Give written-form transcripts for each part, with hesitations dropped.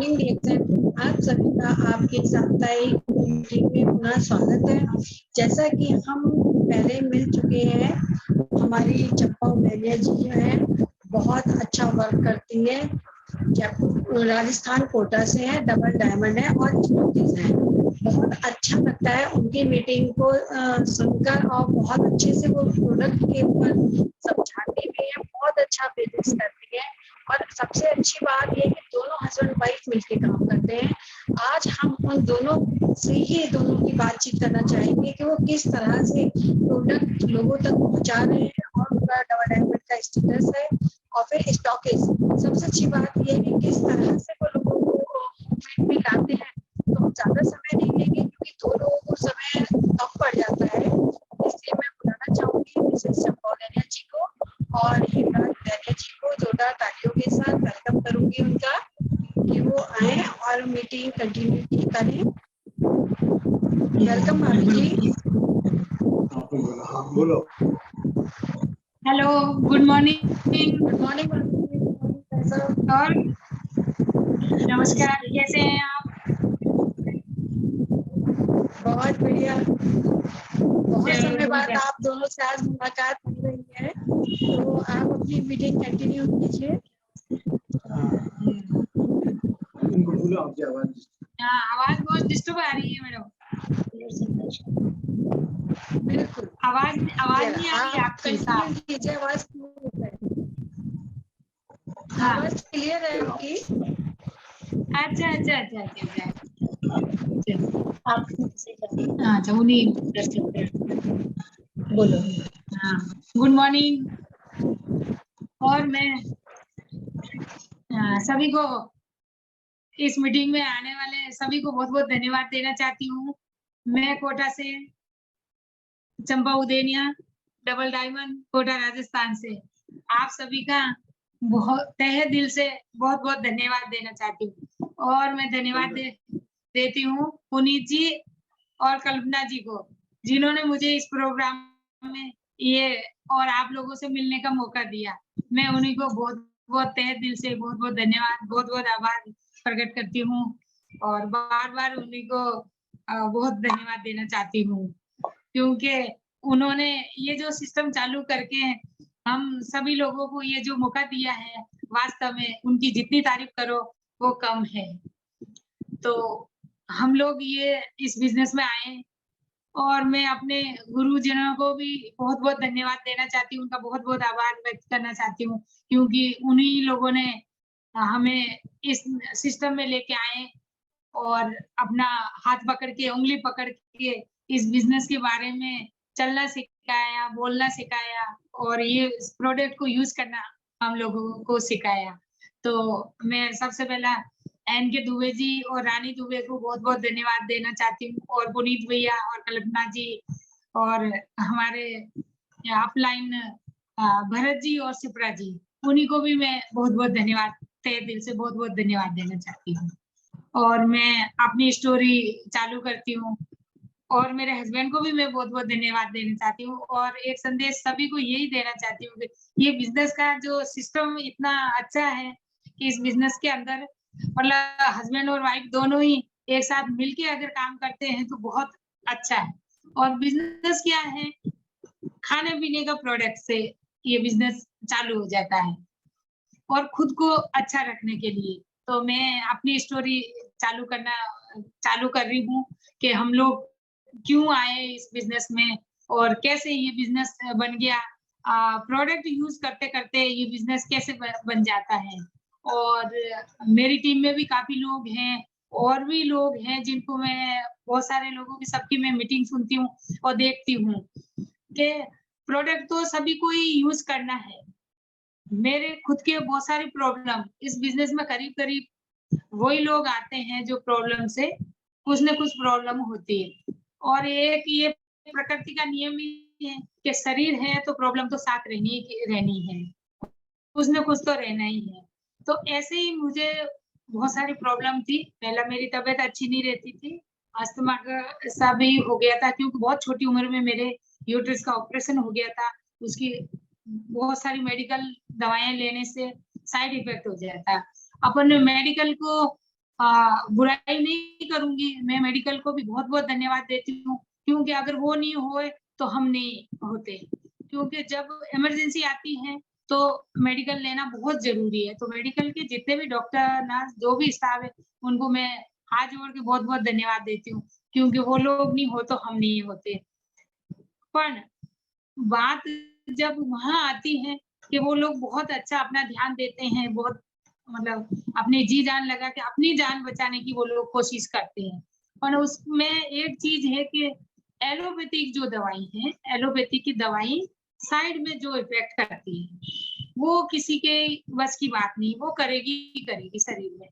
Morning reaction. आप सभी का आपके साप्ताहिक मीटिंग में पुनः स्वागत है। जैसा कि हम पहले मिल चुके हैं, हमारी चंपा उमैया जी जो है बहुत अच्छा वर्क करती है, जयपुर राजस्थान कोटा से है, डबल डायमंड है और स्मूथीज है। बहुत अच्छा लगता है उनकी मीटिंग को सुनकर, और बहुत अच्छे से वो प्रोडक्ट के ऊपर समझाती भी है, बहुत अच्छा बिजनेस करती है। और सबसे अच्छी बात ये कि दोनों हस्बैंड वाइफ मिलकर काम करते हैं। आज हम उन दोनों से ही दोनों की बातचीत करना चाहेंगे कि वो किस तरह से प्रोडक्ट लोगों तक पहुंचा रहे हैं और उनका डबल डायमंड का स्टेटस है, और फिर स्टॉकेज। सबसे अच्छी बात ये है कि किस तरह से वो लोगों को फीड में लाते हैं। तो हम ज्यादा समय नहीं लेंगे क्योंकि दो लोगों को समय कम पड़ जाता है, इसलिए मैं बुलाना चाहूंगी मिसेस चंपा उमैया जी को और हेमराज उमैया जी को। जोरदार तालियों के साथ वेलकम करूंगी उनका कि वो आए और मीटिंग कंटिन्यू करें। वेलकम भाभी जी। बोलो। Hello, good morning. Good morning भाभी जी। और नमस्कार, कैसे हैं आप? बहुत बढ़िया। बहुत समय चलो, बाद आप दोनों से आज मुलाकात हो रही है, तो आप अपनी मीटिंग कंटिन्यू कीजिए। हाँ, आवाज बहुत डिस्टर्ब आ रही है मैडम। बिल्कुल, आवाज नहीं आ रही है आप आपकी कंटिन्यू साफ। कीजिए। आवाज क्लियर है? हाँ, आवाज क्लियर है आपकी? अच्छा अच्छा अच्छा अच्छा अच्छा। अच्छा, उन्हीं बोलो। हाँ, गुड मॉर्निंग। और मैं सभी को, इस मीटिंग में आने वाले सभी को बहुत बहुत धन्यवाद देना चाहती हूँ। मैं कोटा से चंपा उदेनिया, डबल डायमंड, कोटा राजस्थान से आप सभी का बहुत तहे दिल से बहुत बहुत धन्यवाद देना चाहती हूँ। और मैं धन्यवाद देती हूँ पुनीत जी और कल्पना जी को, जिन्होंने मुझे इस प्रोग्राम में ये और आप लोगों से मिलने का मौका दिया। मैं उन्हीं को बहुत बहुत तहे दिल से बहुत बहुत धन्यवाद, बहुत बहुत आभार प्रकट करती हूँ और बार बार उन्हीं को बहुत धन्यवाद देना चाहती हूँ, क्योंकि उन्होंने ये जो सिस्टम चालू करके हम सभी लोगों को ये जो मौका दिया है, वास्तव में उनकी जितनी तारीफ करो वो कम है। तो हम लोग ये इस बिजनेस में आए और मैं अपने गुरुजनों को भी बहुत बहुत धन्यवाद देना चाहती हूँ, उनका बहुत बहुत आभार व्यक्त करना चाहती हूँ, क्योंकि उन्हीं लोगों ने हमें इस सिस्टम में लेके आए और अपना हाथ पकड़ के, उंगली पकड़ के इस बिजनेस के बारे में चलना सिखाया, बोलना सिखाया और ये इस प्रोडक्ट को यूज करना हम लोगों को सिखाया। तो मैं सबसे पहला एन के दुबे जी और रानी दुबे को बहुत बहुत धन्यवाद देना चाहती हूँ, और पुनीत भैया और कल्पना जी और हमारे अपलाइन भरत जी और सिप्रा जी, उन्हीं को भी मैं बहुत बहुत धन्यवाद, तहे दिल से बहुत बहुत धन्यवाद देना चाहती हूँ। और मैं अपनी स्टोरी चालू करती हूँ और मेरे हस्बैंड को भी मैं बहुत बहुत धन्यवाद देना चाहती हूँ, और एक संदेश सभी को यही देना चाहती हूँ कि ये बिजनेस का जो सिस्टम इतना अच्छा है कि इस बिजनेस के अंदर मतलब हस्बैंड और वाइफ दोनों ही एक साथ मिलके अगर काम करते हैं तो बहुत अच्छा है। और बिजनेस क्या है, खाने पीने का प्रोडक्ट से ये बिजनेस चालू हो जाता है और खुद को अच्छा रखने के लिए। तो मैं अपनी स्टोरी चालू कर रही हूँ कि हम लोग क्यों आए इस बिजनेस में और कैसे ये बिजनेस बन गया, प्रोडक्ट यूज करते करते ये बिजनेस कैसे बन जाता है। और मेरी टीम में भी काफी लोग हैं और भी लोग हैं जिनको मैं, बहुत सारे लोगों की सबकी मैं मीटिंग सुनती हूँ और देखती हूँ कि प्रोडक्ट तो सभी को ही यूज करना है। मेरे खुद के बहुत सारी प्रॉब्लम इस बिजनेस में, करीब करीब वही लोग आते हैं जो प्रॉब्लम से कुछ न कुछ प्रॉब्लम होती है, और एक ये प्रकृति का नियम ही है कि शरीर है तो प्रॉब्लम तो साथ रहनी है, कुछ न कुछ तो रहना ही है। तो ऐसे ही मुझे बहुत सारी प्रॉब्लम थी। पहला मेरी तबीयत अच्छी नहीं रहती थी, अस्थमा का सा भी हो गया था, क्योंकि बहुत छोटी उम्र में मेरे यूट्रस का ऑपरेशन हो गया था। उसकी बहुत सारी मेडिकल दवाएं लेने से साइड इफेक्ट हो जाता। अपन मेडिकल को बुराई नहीं करूंगी, मैं मेडिकल को भी बहुत बहुत धन्यवाद देती हूँ, क्योंकि अगर वो नहीं होए तो हम नहीं होते, क्योंकि जब इमरजेंसी आती है तो मेडिकल लेना बहुत जरूरी है। तो मेडिकल के जितने भी डॉक्टर नर्स जो भी स्टाफ है उनको मैं हाथ जोड़ के बहुत बहुत धन्यवाद देती हूँ, क्योंकि वो लोग नहीं हो तो हम नहीं होते। पर बात जब वहाँ आती है कि वो लोग बहुत अच्छा अपना ध्यान देते हैं, बहुत मतलब अपनी जी जान लगा के अपनी जान बचाने की वो लोग कोशिश करते हैं। और उसमें एक चीज़ है कि एलोपैथिक जो दवाई है, एलोपैथी की दवाई साइड में जो इफ़ेक्ट करती है, वो किसी के बस की बात नहीं, वो करेगी ही करेगी शरीर में।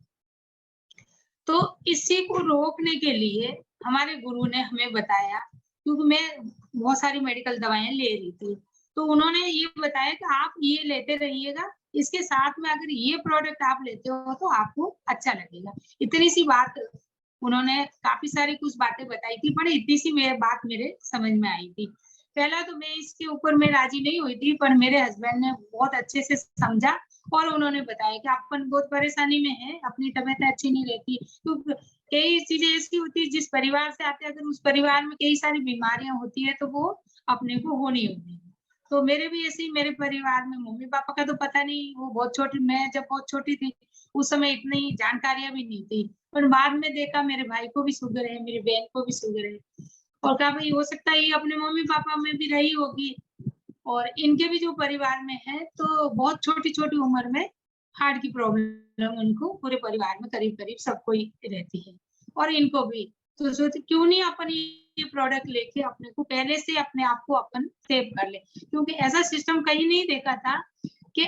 तो इसी को रोकने के लिए हमारे गुरु ने हमें बताया, क्योंकि मैं बहुत सारी मेडिकल दवाएँ ले रही थी। तो उन्होंने ये बताया कि आप ये लेते रहिएगा, इसके साथ में अगर ये प्रोडक्ट आप लेते हो तो आपको अच्छा लगेगा। इतनी सी बात उन्होंने काफ़ी सारी कुछ बातें बताई थी, पर इतनी सी बात मेरे समझ में आई थी। पहला तो मैं इसके ऊपर मैं राज़ी नहीं हुई थी, पर मेरे हस्बैंड ने बहुत अच्छे से समझा और उन्होंने बताया कि अपन बहुत परेशानी में हैं, अपनी तबीयत अच्छी नहीं रहती। तो कई चीज़ें ऐसी होती हैं जिस परिवार से आते हैं, अगर उस परिवार में कई सारी बीमारियाँ होती हैं, तो वो अपने को होनी होती हैं। तो मेरे भी ऐसे ही मेरे परिवार में मम्मी-पापा का तो पता नहीं, वो बहुत छोटी मैं जब बहुत छोटी थी, उस समय इतनी जानकारियाँ भी नहीं थी। पर बाद में देखा मेरे भाई को भी शुगर है, मेरी बहन को भी शुगर है और कहा भई हो सकता है ये अपने मम्मी-पापा में भी रही होगी। और इनके भी जो परिवार में है, तो बहुत छोटी-छोटी उम्र में हार्ट की प्रॉब्लम उनको पूरे परिवार में करीब-करीब सबको ही रहती है और इनको भी। तो सोचे क्यों नहीं अपन ये प्रोडक्ट लेके अपने को पहले से अपने आप को अपन सेव कर लें। क्योंकि ऐसा सिस्टम कहीं नहीं देखा था कि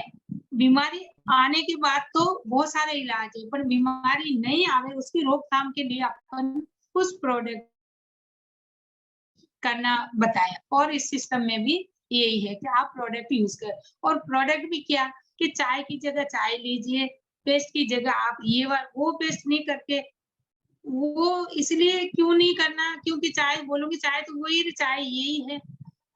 बीमारी आने के बाद तो बहुत सारे इलाज है, पर बीमारी नहीं आवे उसकी रोकथाम के लिए अपन उस प्रोडक्ट करना बताया और इस सिस्टम में भी यही है कि आप प्रोडक्ट यूज़ कर और प्रोडक्ट भी क्या कि चाय की जगह चाय लीजिए, पेस्ट की जगह आप ये वो पेस्ट नहीं करके वो इसलिए क्यों नहीं करना क्योंकि चाय बोलोगे चाय तो वही चाय यही है।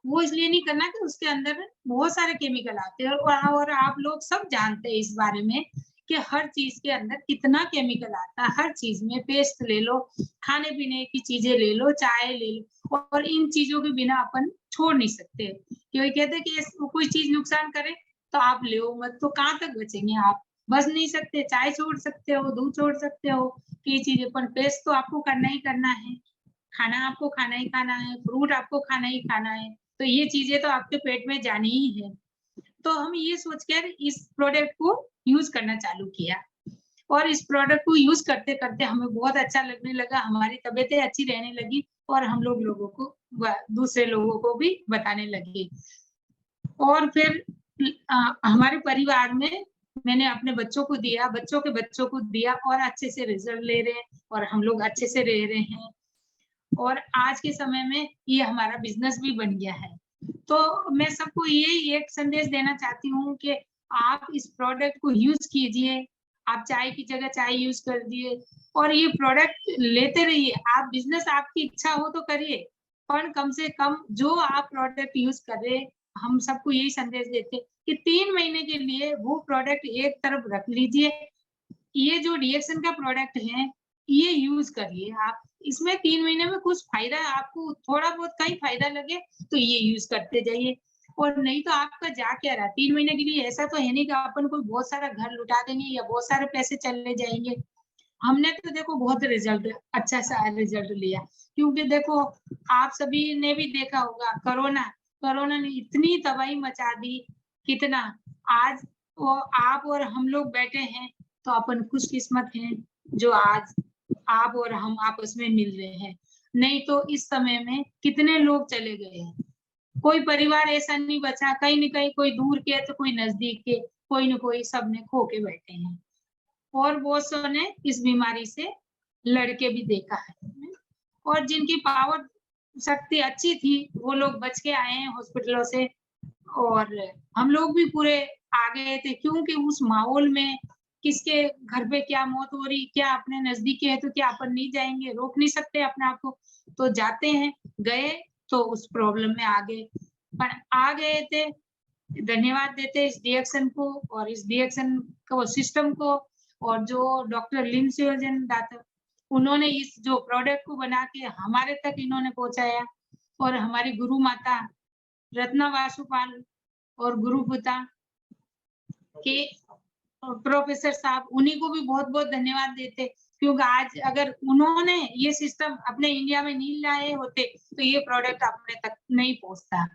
वो इसलिए नहीं करना कि उसके अंदर बहुत सारे केमिकल आते हैं और आप लोग सब जानते हैं इस बारे में कि हर चीज़ के अंदर कितना केमिकल आता है, हर चीज़ में पेस्ट ले लो, खाने-पीने की चीज़ें ले लो, चाय ले लो और इन चीज़ों के बिना अपन छोड़ नहीं सकते। क्योंकि कहते हैं कि कोई चीज़ नुकसान करे तो आप लो मत, तो कहाँ तक बचेंगे आप? बच नहीं सकते, चाय छोड़ सकते हो, दूध छोड़ सकते हो, कई चीज़ें पर पेस्ट तो आपको करना ही करना है। खाना आपको खाना ही खाना है, फ्रूट आपको खाना ही खाना है, तो ये चीज़ें तो आपके पेट में जानी ही है। तो हम ये सोच कर इस प्रोडक्ट को यूज़ करना चालू किया और इस प्रोडक्ट को यूज़ करते-करते हमें बहुत अच्छा लगने लगा, हमारी तबीयतें अच्छी रहने लगी और हम लोगों को व दूसरे लोगों को भी बताने लगे। और फिर हमारे परिवार में मैंने अपने बच्चों को दिया, बच्चों के बच्चों को दिया और अच्छे से रिज़ल्ट ले रहे हैं और हम लोग अच्छे से रह रहे हैं। और आज के समय में ये हमारा बिज़नेस भी बन गया है। तो मैं सबको यही एक संदेश देना चाहती हूँ कि आप इस प्रोडक्ट को यूज़ कीजिए। आप चाय की जगह चाय यूज़ कर दिए और ये प्रोडक्ट लेते रहिए। आप बिज़नेस आपकी इच्छा हो तो करिए, पर कम से कम जो आप प्रोडक्ट यूज़ कर रहे हैं, हम सबको यही संदेश देते हैं कि 3 महीने के लिए वो प्रोडक्ट एक तरफ रख लीजिए ये जो रिएक्शन का प्रोडक्ट है, ये यूज़ करिए आप। इसमें 3 महीने में कुछ फ़ायदा आपको थोड़ा बहुत कहीं फ़ायदा लगे, तो ये यूज़ करते जाइए। और नहीं तो आपका जा क्या रहा है, 3 महीने के लिए ऐसा तो है नहीं कि अपन कोई बहुत सारा घर लुटा देंगे या बहुत सारे पैसे चले जाएँगे। हमने तो देखो बहुत रिज़ल्ट अच्छा-सा रिज़ल्ट लिया। क्योंकि देखो, आप सभी ने भी देखा होगा कोरोना ने इतनी तबाही मचा दी, कितना आज वो आप और हम लोग बैठे हैं, तो अपन खुशकिस्मत हैं, जो आज आप और हम आपस में मिल रहे हैं। नहीं तो इस समय में कितने लोग चले गए हैं। कोई परिवार ऐसा नहीं बचा, कहीं न कहीं कोई दूर के, तो कोई नज़दीक के, कोई न कोई सबने खो के बैठे हैं। और बहुत सौ ने इस बीमारी से लड़ के भी देखा है और जिनकी पावर शक्ति अच्छी थी, वो लोग बच के आए हैं हॉस्पिटलों से और हम लोग भी पूरे आ गए थे क्योंकि उस माहौल में किसके घर पे क्या मौत हो रही, क्या अपने नज़दीकी है तो क्या अपन नहीं जाएँगे, रोक नहीं सकते अपने आप को, तो जाते हैं, गए तो उस प्रॉब्लम में आ गए। पर आ गए थे, धन्यवाद देते इस रिएक्शन को और इस रिएक्शन को सिस्टम को और जो डॉक्टर लिम सियोजन दाता, उन्होंने इस जो प्रोडक्ट को बना के हमारे तक इन्होंने पहुंचाया, और हमारी गुरु माता रत्ना वासुपाल और गुरु पिता के प्रोफेसर साहब, उन्हीं को भी बहुत बहुत धन्यवाद देते, क्योंकि आज अगर उन्होंने ये सिस्टम अपने इंडिया में नहीं लाए होते तो ये प्रोडक्ट अपने तक नहीं पहुंचता।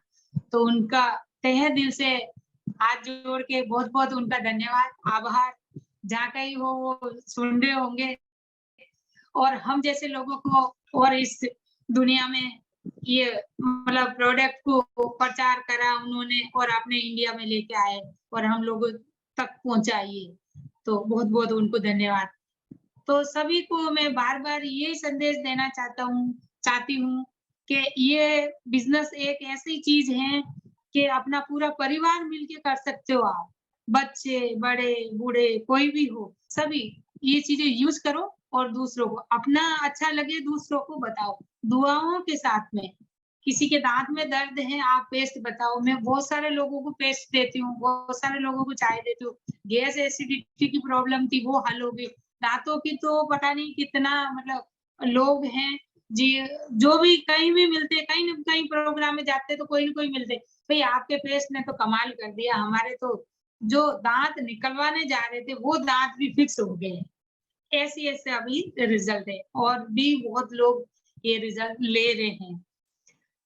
तो उनका तहे दिल से हाथ जोड़ के बहुत बहुत उनका धन्यवाद, आभार। जहाँ कहीं हो वो सुन रहे होंगे, और हम जैसे लोगों को और इस दुनिया में ये मतलब प्रोडक्ट को प्रचार करा उन्होंने, और अपने इंडिया में लेके आए और हम लोगों तक पहुंचाइए, तो बहुत बहुत उनको धन्यवाद। तो सभी को मैं बार बार यही संदेश देना चाहती हूँ कि ये बिजनेस एक ऐसी चीज है कि अपना पूरा परिवार मिलके कर सकते हो आप, बच्चे बड़े बूढ़े कोई भी हो, सभी ये चीजें यूज करो और दूसरों को अपना अच्छा लगे दूसरों को बताओ दुआओं के साथ में। किसी के दांत में दर्द है, आप पेस्ट बताओ, मैं बहुत सारे लोगों को पेस्ट देती हूँ, बहुत सारे लोगों को चाय देती हूँ। गैस एसिडिटी की प्रॉब्लम थी, वो हल हो गई। दांतों की तो पता नहीं कितना मतलब लोग हैं जी, जो भी कहीं भी मिलते, कहीं न कहीं प्रोग्राम में जाते तो कोई न कोई मिलते, भई आपके पेस्ट ने तो कमाल कर दिया, हमारे तो जो दांत निकलवाने जा रहे थे वो दांत भी फिक्स हो गए। ऐसे-ऐसे अभी रिजल्ट है, और भी बहुत लोग ये रिजल्ट ले रहे हैं।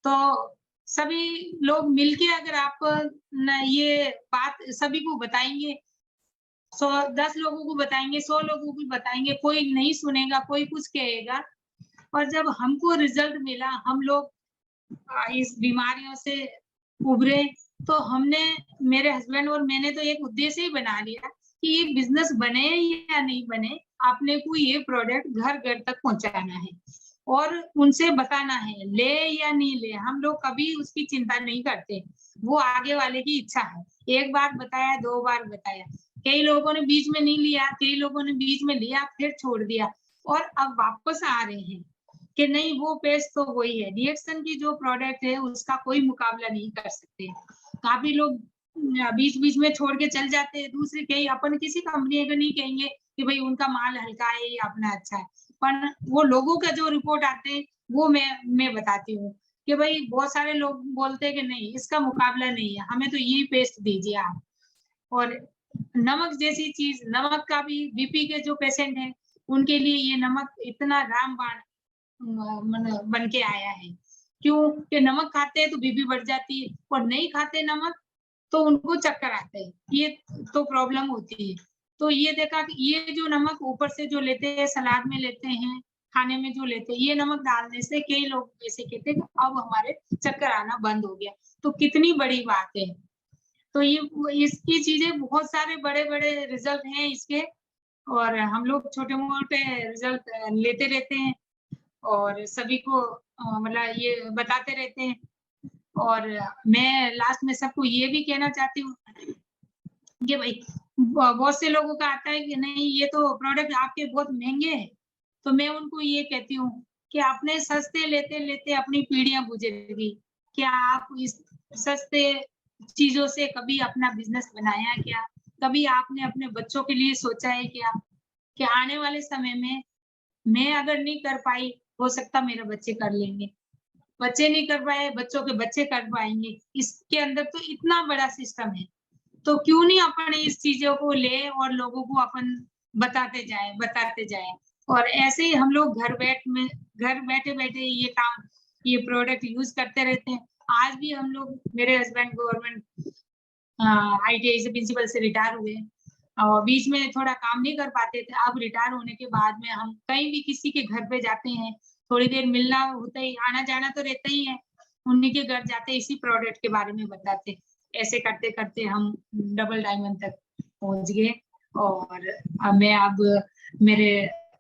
तो सभी लोग मिलके अगर आप न ये बात सभी को बताएँगे, 10 लोगों को बताएँगे, 100 लोगों को बताएँगे, कोई नहीं सुनेगा, कोई कुछ कहेगा, और जब हमको रिजल्ट मिला, हम लोग इस बीमारियों से उभरे, तो हमने, मेरे हस्बैंड और मैंने तो एक उद्देश्य ही बना लिया कि ये बिज़नेस बने या नहीं बने, आपने को ये प्रोडक्ट घर-घर तक पहुँचाना है और उनसे बताना है, ले या नहीं ले, हम लोग कभी उसकी चिंता नहीं करते। वो आगे वाले की इच्छा है। 1 बार बताया, 2 बार बताया। कई लोगों ने बीच में नहीं लिया, कई लोगों ने बीच में लिया, फिर छोड़ दिया, और अब वापस आ रहे हैं कि नहीं वो पेस्ट तो वही है। रिएक्शन की जो प्रोडक्ट है उसका कोई मुकाबला नहीं कर सकते। काफ़ी लोग बीच-बीच में छोड़ के चल जाते हैं, दूसरे कहीं अपन किसी कंपनी का नहीं कहेंगे कि भई उनका माल हल्का है या अपना अच्छा है। पर वो लोगों का जो रिपोर्ट आते हैं वो मैं बताती हूँ कि भई बहुत सारे लोग बोलते हैं कि नहीं इसका मुकाबला नहीं है, हमें तो यही पेस्ट दीजिए आप। और नमक जैसी चीज़, नमक का भी बीपी के जो पेशेंट हैं, उनके लिए ये नमक इतना रामबाण बन के आया है। क्यों? कि नमक खाते हैं तो बीपी बढ़ जाती है, और नहीं खाते नमक तो उनको चक्कर आते हैं। ये तो प्रॉब्लम होती है। तो ये देखा कि ये जो नमक ऊपर से जो लेते हैं, सलाद में लेते हैं, खाने में जो लेते हैं, ये नमक डालने से कई लोग ऐसे कहते हैं कि अब हमारे चक्कर आना बंद हो गया। तो कितनी बड़ी बात है। तो ये इसकी चीज़ें बहुत सारे बड़े-बड़े रिज़ल्ट हैं इसके, और हम लोग छोटे-मोटे रिज़ल्ट लेते रहते हैं, और सभी को मतलब ये बताते रहते हैं। और मैं लास्ट में सबको ये भी कहना चाहती हूँ कि भाई बहुत से लोगों का आता है कि नहीं ये तो प्रोडक्ट आपके बहुत महँगे हैं। तो मैं उनको ये कहती हूँ कि आपने सस्ते लेते-लेते अपनी पीढ़ियाँ गुज़री। क्या आप इस सस्ते चीज़ों से कभी अपना बिज़नेस बनाया क्या? कभी आपने अपने बच्चों के लिए सोचा है क्या? कि आने वाले समय में मैं अगर नहीं कर पाई, हो सकता मेरे बच्चे कर लेंगे। बच्चे नहीं कर पाए, बच्चों के बच्चे कर पाएँगे। इसके अंदर तो इतना बड़ा सिस्टम है। तो क्यों नहीं अपन इस चीज़ों को लें और लोगों को अपन बताते जाएँ। और ऐसे ही हम लोग घर बैठे-बैठे ये काम, ये प्रोडक्ट यूज़ करते रहते हैं। आज भी हम लोग, मेरे हस्बैंड गवर्नमेंट आईटीआई से प्रिंसिपल से रिटायर हुए। बीच में थोड़ा काम नहीं कर पाते थे, अब रिटायर होने के बाद में हम कहीं भी किसी के घर पे जाते हैं, थोड़ी देर मिलना होता ही, आना-जाना तो रहता ही है। उन्हीं के घर जाते इसी प्रोडक्ट के बारे में बताते। ऐसे करते-करते हम डबल डायमंड तक पहुँच गए, और मैं अब मेरे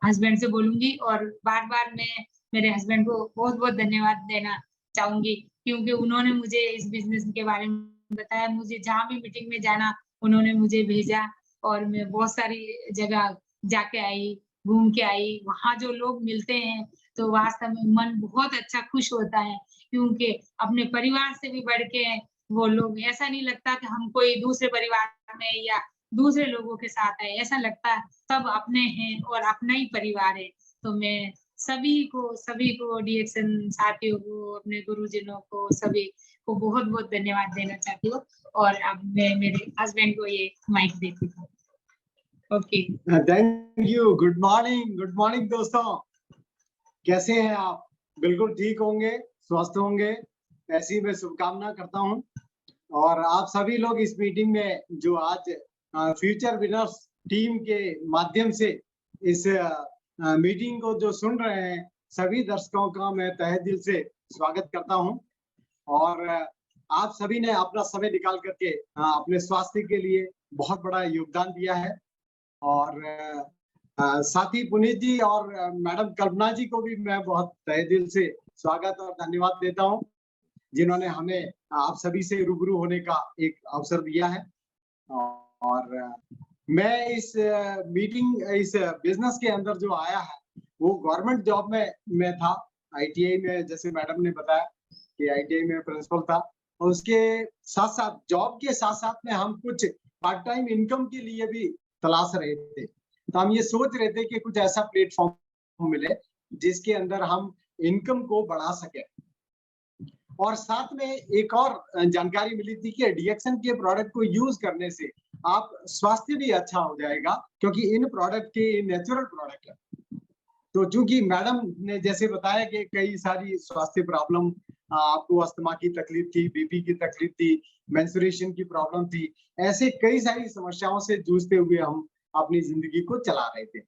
हस्बैंड से बोलूँगी, और बार-बार मैं मेरे हस्बैंड को बहुत-बहुत धन्यवाद देना चाहूँगी, क्योंकि उन्होंने मुझे इस बिज़नेस के बारे में बताया। मुझे जहाँ भी मीटिंग में जाना, उन्होंने मुझे भेजा, और मैं बहुत सारी जगह जाके आई, घूम के आई। वहाँ जो लोग मिलते हैं, तो वास्तव में मन बहुत अच्छा खुश होता है, क्योंकि अपने परिवार से भी बढ़ के वो लोग, ऐसा नहीं लगता कि हम कोई दूसरे परिवार में या दूसरे लोगों के साथ है, ऐसा लगता है सब अपने हैं और अपना ही परिवार है। तो मैं सभी को डीएक्सन साथियों को, अपने गुरुजनों को, सभी को बहुत-बहुत धन्यवाद देना चाहती हूँ और अब मैं मेरे हस्बैंड को ये माइक देती हूँ। Okay. Thank you. Good morning दोस्तों, कैसे हैं आप? बिल्कुल ठीक होंगे, स्वस्थ होंगे, ऐसी मैं शुभकामना करता हूं। और आप सभी लोग इस मीटिंग में जो आज फ्यूचर विनर्स टीम के माध्यम से इस मीटिंग को जो सुन रहे हैं, सभी दर्शकों का मैं तहे दिल से स्वागत करता हूं। और आप सभी ने अपना समय निकाल करके अपने स्वास्थ्य के लिए बहुत बड़ा योगदान दिया है। और साथी पुनीत जी और मैडम कल्पना जी को भी मैं बहुत तहे दिल से स्वागत और धन्यवाद देता हूं, जिन्होंने हमें आप सभी से रूबरू होने का एक अवसर दिया है। और मैं इस बिजनेस के अंदर जो आया है वो गवर्नमेंट जॉब में मैं था, आईटीआई में, जैसे मैडम ने बताया कि आईटीआई में प्रिंसिपल था। और उसके साथ साथ जॉब के साथ साथ में हम कुछ पार्ट टाइम इनकम के लिए भी तलाश रहे थे। तो हम ये सोच रहे थे कि कुछ ऐसा प्लेटफॉर्म मिले जिसके अंदर हम इनकम को बढ़ा सके। और साथ में एक और जानकारी मिली थी कि डीएक्सन के प्रोडक्ट को यूज करने से आप स्वास्थ्य भी अच्छा हो जाएगा, क्योंकि इन प्रोडक्ट के नेचुरल प्रोडक्ट है। तो चूंकि मैडम ने जैसे बताया कि कई सारी स्वास्थ्य प्रॉब्लम, आपको अस्थमा की तकलीफ थी, बीपी की तकलीफ थी, मेंस्ट्रुएशन की प्रॉब्लम थी, ऐसे कई सारी समस्याओं से जूझते हुए हम अपनी जिंदगी को चला रहे थे।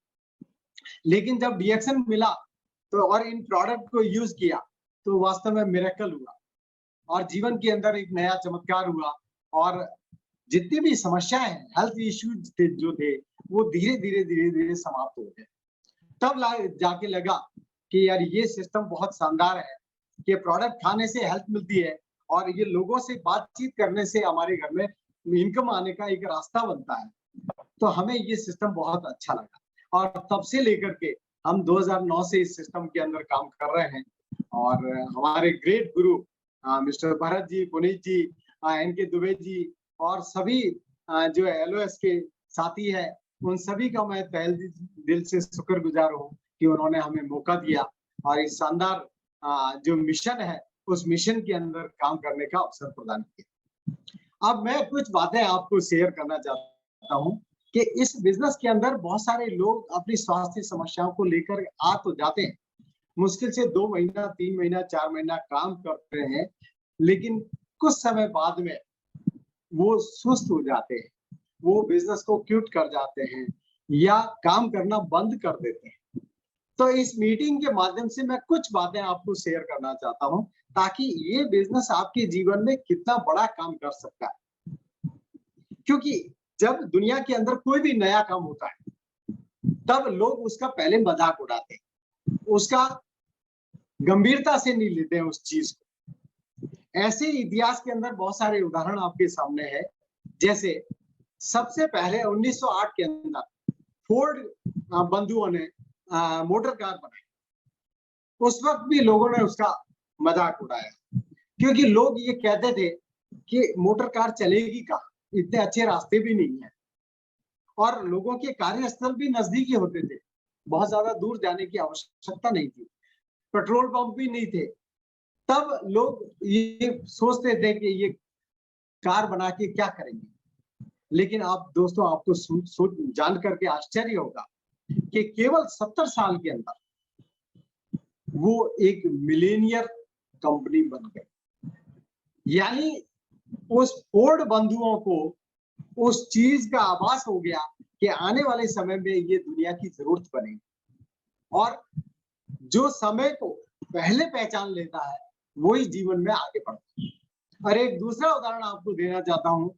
लेकिन जब डीएक्सन मिला तो और इन प्रोडक्ट को यूज किया तो वास्तव में मिरेकल हुआ और जीवन के अंदर एक नया चमत्कार हुआ। और जितनी भी समस्याएं, हेल्थ इश्यूज जो थे, वो धीरे धीरे समाप्त हो गए। तब जाके लगा कि यार ये सिस्टम बहुत शानदार है कि प्रोडक्ट खाने से हेल्थ मिलती है और ये लोगों से बातचीत करने से हमारे घर में इनकम आने का एक रास्ता बनता है। तो हमें ये सिस्टम बहुत अच्छा लगा और तब से लेकर के हम 2009 से इस सिस्टम के अंदर काम कर रहे हैं। और हमारे ग्रेट गुरु मिस्टर भरत जी, पुनीत जी, एनके दुबे जी और सभी जो एलओएस के साथी है, उन सभी का मैं तहे दिल से शुक्रगुजार हूँ कि उन्होंने हमें मौका दिया और इस शानदार जो मिशन है उस मिशन के अंदर काम करने का अवसर प्रदान किया। अब मैं कुछ बातें आपको शेयर करना चाहता हूँ कि इस बिजनेस के अंदर बहुत सारे लोग अपनी स्वास्थ्य समस्याओं को लेकर आ तो जाते हैं, मुश्किल से 2 महीना, 3 महीना, 4 महीना काम करते हैं, लेकिन कुछ समय बाद में वो सुस्त हो जाते हैं, वो बिजनेस को क्विट कर जाते हैं या काम करना बंद कर देते हैं। तो इस मीटिंग के माध्यम से मैं कुछ बातें आपको शेयर करना चाहता हूं ताकि ये बिजनेस आपके जीवन में कितना बड़ा काम कर सकता है। क्योंकि जब दुनिया के अंदर कोई भी नया काम होता है तब लोग उसका पहले मजाक उड़ाते हैं, उसका गंभीरता से नहीं लेते हैं उस चीज को। ऐसे इतिहास के अंदर बहुत सारे उदाहरण आपके सामने है। जैसे सबसे पहले 1908 के अंदर फोर्ड बंधुओं ने मोटर कार बनाई। उस वक्त भी लोगों ने उसका मजाक उड़ाया, क्योंकि लोग ये कहते थे कि मोटर कार चलेगी कहाँ, इतने अच्छे रास्ते भी नहीं है और लोगों के कार्यस्थल भी नजदीकी होते थे, बहुत ज्यादा दूर जाने की आवश्यकता नहीं थी, पेट्रोल पंप भी नहीं थे। तब लोग ये सोचते थे कि ये कार बना के क्या करेंगे। लेकिन आप दोस्तों, आपको जान करके आश्चर्य होगा कि केवल 70 साल के अंदर वो एक मिलेनियर कंपनी बन गई। यानी उस फोर्ड बंधुओं को उस चीज का आभास हो गया कि आने वाले समय में ये दुनिया की जरूरत बनेगी। और जो समय को पहले पहचान लेता है वही जीवन में आगे बढ़ता है। और एक दूसरा उदाहरण आपको देना चाहता हूं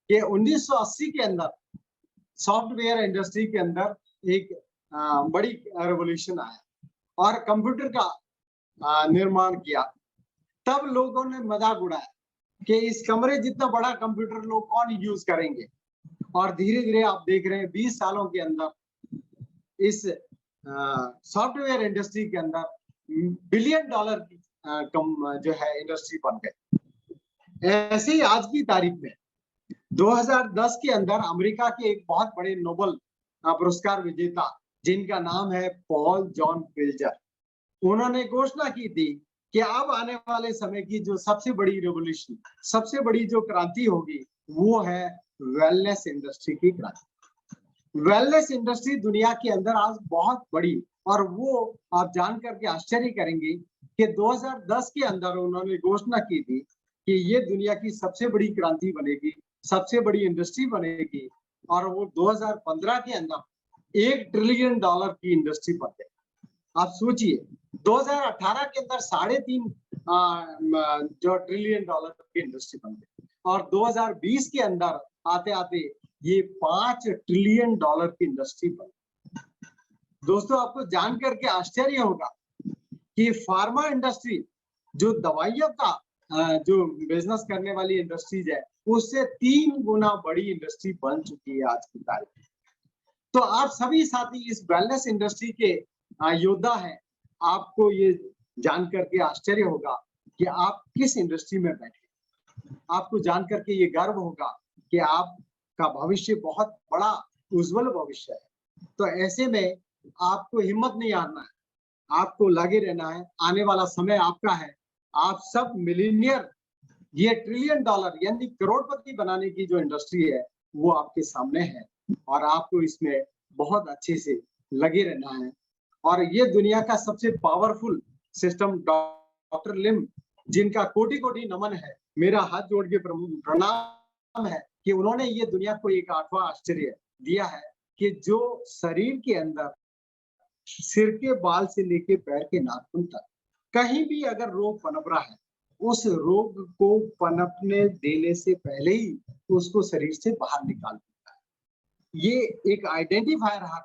कि 1980 के अंदर सॉफ्टवेयर इंडस्ट्री के अंदर एक बड़ी रेवोल्यूशन आया और कंप्यूटर का निर्माण किया। तब लोगों ने मजाक उड़ाया कि इस कमरे जितना बड़ा कंप्यूटर लोग कौन यूज करेंगे। और धीरे धीरे आप देख रहे हैं 20 सालों के अंदर इस सॉफ्टवेयर इंडस्ट्री के अंदर बिलियन डॉलर की जो है इंडस्ट्री बन गई। ऐसे ही आज की तारीख में 2010 के अंदर अमेरिका के एक बहुत बड़े नोबेल पुरस्कार विजेता जिनका नाम है पॉल जॉन पिल्जर, उन्होंने घोषणा की थी कि अब आने वाले समय की जो सबसे बड़ी रेवोल्यूशन, सबसे बड़ी जो क्रांति होगी वो है वेलनेस इंडस्ट्री की क्रांति। वेलनेस इंडस्ट्री दुनिया के अंदर आज बहुत बड़ी, और वो आप जान करके आश्चर्य करेंगे कि 2010 के अंदर उन्होंने घोषणा की थी कि ये दुनिया की सबसे बड़ी क्रांति बनेगी, सबसे बड़ी इंडस्ट्री बनेगी, और वो 2015 के अंदर $1 ट्रिलियन की इंडस्ट्री बन गई। आप सोचिए 2018 के अंदर 3.5 जो ट्रिलियन डॉलर की इंडस्ट्री बन गई, और 2020 के अंदर आते आते ये 5 ट्रिलियन डॉलर की इंडस्ट्री बन गई। दोस्तों, आपको जान करके आश्चर्य होगा कि फार्मा इंडस्ट्री, जो दवाइयों का जो बिजनेस करने वाली इंडस्ट्रीज है, उससे 3 गुना बड़ी इंडस्ट्री बन चुकी है आज की तारीख में। तो आप सभी साथी इस वेलनेस इंडस्ट्री के योद्धा हैं। आपको ये जान करके आश्चर्य होगा कि आप किस इंडस्ट्री में बैठे। आपको जान करके ये गर्व होगा कि आपका भविष्य बहुत बड़ा उज्जवल भविष्य है। तो ऐसे में आपको हिम्मत नहीं हारना है, आपको लगे रहना है। आने वाला समय आपका है। आप सब मिलीनियर, ये $1 ट्रिलियन यानी करोड़पति बनाने की जो इंडस्ट्री है वो आपके सामने है, और आपको इसमें बहुत अच्छे से लगे रहना है। और ये दुनिया का सबसे पावरफुल सिस्टम डॉक्टर लिम, जिनका कोटि कोटि नमन है, मेरा हाथ जोड़ के प्रणाम है कि उन्होंने ये दुनिया को एक 8वां आश्चर्य दिया है कि जो शरीर के अंदर सिर के बाल से लेके पैर के नाखून तक कहीं भी अगर रोग पनप रहा है, उस रोग को पनपने देने से पहले ही उसको शरीर से बाहर निकाल देता है। ये एक आइडेंटिफायर है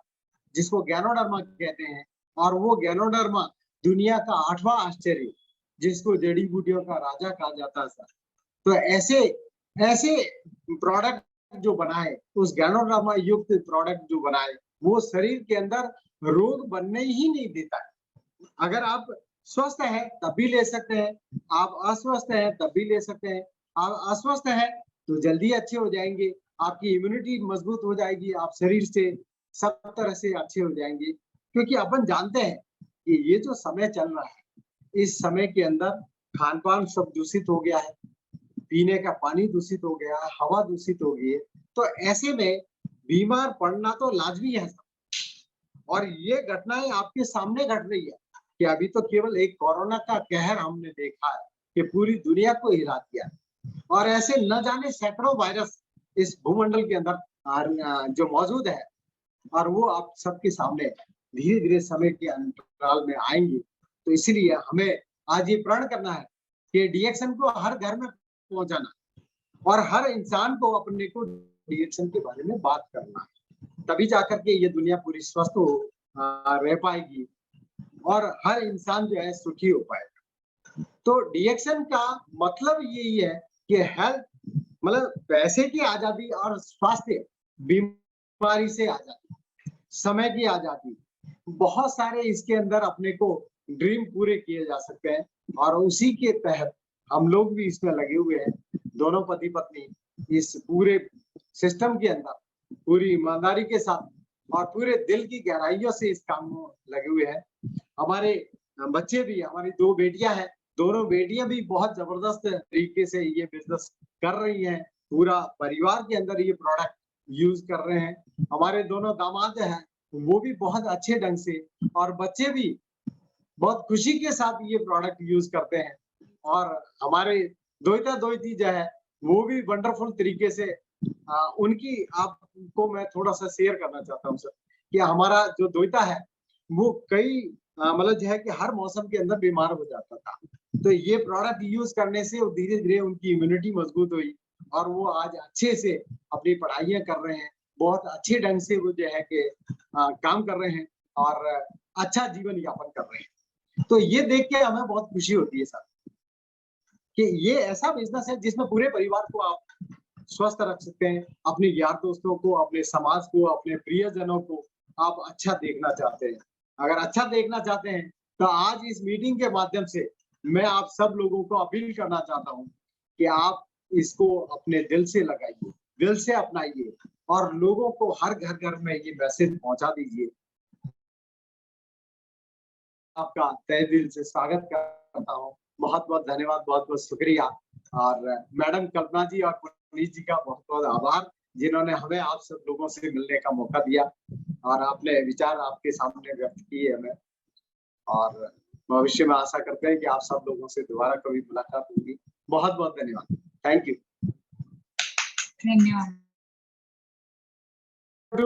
जिसको गैनोडर्मा कहते हैं, और वो गैनोडर्मा दुनिया का 8वां आश्चर्य, जिसको जड़ी बूटियों का राजा कहा जाता है। तो ऐसे प्रोडक्ट जो बनाए, उस गैनोडर्मा युक्त प्रोडक्ट जो बनाए, वो शरीर के अंदर रोग बनने ही नहीं देता है। अगर आप स्वस्थ हैं तब भी ले सकते हैं, आप अस्वस्थ हैं तब भी ले सकते हैं। आप अस्वस्थ हैं तो जल्दी अच्छे हो जाएंगे, आपकी इम्यूनिटी मजबूत हो जाएगी, आप शरीर से सब तरह से अच्छे हो जाएंगे। क्योंकि अपन जानते हैं कि ये जो समय चल रहा है, इस समय के अंदर खान पान सब दूषित हो गया है, पीने का पानी दूषित हो गया है, हवा दूषित हो गई है। तो ऐसे में बीमार पड़ना तो लाजमी है। और ये घटनाएं आपके सामने घट रही है कि अभी तो केवल एक कोरोना का कहर हमने देखा है कि पूरी दुनिया को हिला दिया, और ऐसे न जाने सैकड़ों वायरस इस भूमंडल के अंदर जो मौजूद है, और वो आप सबके सामने धीरे धीरे समय के अंतराल में आएंगे। तो इसीलिए हमें आज ये प्रण करना है कि डीएक्शन को हर घर में पहुंचाना, और हर इंसान को अपने को डीएक्शन के बारे में बात करना है। तभी जाकर के ये दुनिया पूरी स्वस्थ रह पाएगी, और हर इंसान जो है सुखी हो पाएगा। तो डीएक्शन का मतलब यही है कि हेल्थ मतलब पैसे की आजादी और स्वास्थ्य, बीमारी से आजादी, समय की आजादी, बहुत सारे इसके अंदर अपने को ड्रीम पूरे किए जा सकते हैं, और उसी के तहत हम लोग भी इसमें लगे हुए हैं। दोनों पति पत्नी इस पूरे सिस्टम के अंदर पूरी ईमानदारी के साथ और पूरे दिल की गहराइयों से इस काम में लगे हुए हैं। हमारे बच्चे भी, हमारी 2 बेटियां हैं, दोनों बेटियां भी बहुत जबरदस्त तरीके से ये बिजनेस कर रही हैं। पूरा परिवार के अंदर ये प्रोडक्ट यूज कर रहे हैं। हमारे दोनों दामाद हैं, वो भी बहुत अच्छे ढंग से, और बच्चे भी बहुत खुशी के साथ ये प्रोडक्ट यूज करते हैं। और हमारे दोहिता दोहिती जो है वो भी वंडरफुल तरीके से उनकी आपको मैं थोड़ा सा शेयर करना चाहता हूँ सर, कि हमारा जो दोहिता है वो कई मतलब जो है कि हर मौसम के अंदर बीमार हो जाता था। तो ये प्रोडक्ट यूज करने से धीरे धीरे उनकी इम्यूनिटी मजबूत हुई, और वो आज अच्छे से अपनी पढ़ाइयाँ कर रहे हैं, बहुत अच्छे ढंग से वो जो है कि काम कर रहे हैं, और अच्छा जीवन यापन कर रहे हैं। तो ये देख के हमें बहुत खुशी होती है सर, कि ये ऐसा बिजनेस है जिसमें पूरे परिवार को आप स्वस्थ रख सकते हैं, अपने यार दोस्तों को, अपने समाज को, अपने प्रियजनों को आप अच्छा देखना चाहते हैं। अगर अच्छा देखना चाहते हैं तो आज इस मीटिंग के माध्यम से मैं आप सब लोगों को अपील करना चाहता हूं कि आप इसको अपने दिल से लगाइए, दिल से अपनाइए और लोगों को हर घर घर में ये मैसेज पहुंचा दीजिए। आपका तहे दिल से स्वागत करता हूँ। बहुत बहुत धन्यवाद, बहुत बहुत शुक्रिया। और मैडम कल्पना जी और पुनीत जी का बहुत बहुत आभार, जिन्होंने हमें आप सब लोगों से मिलने का मौका दिया और आपने विचार आपके सामने व्यक्त किए हमें। और भविष्य में आशा करते हैं कि आप सब लोगों से दोबारा कभी मुलाकात होगी। बहुत बहुत धन्यवाद। Thank you. धन्यवाद।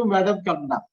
मैडम कल्पना।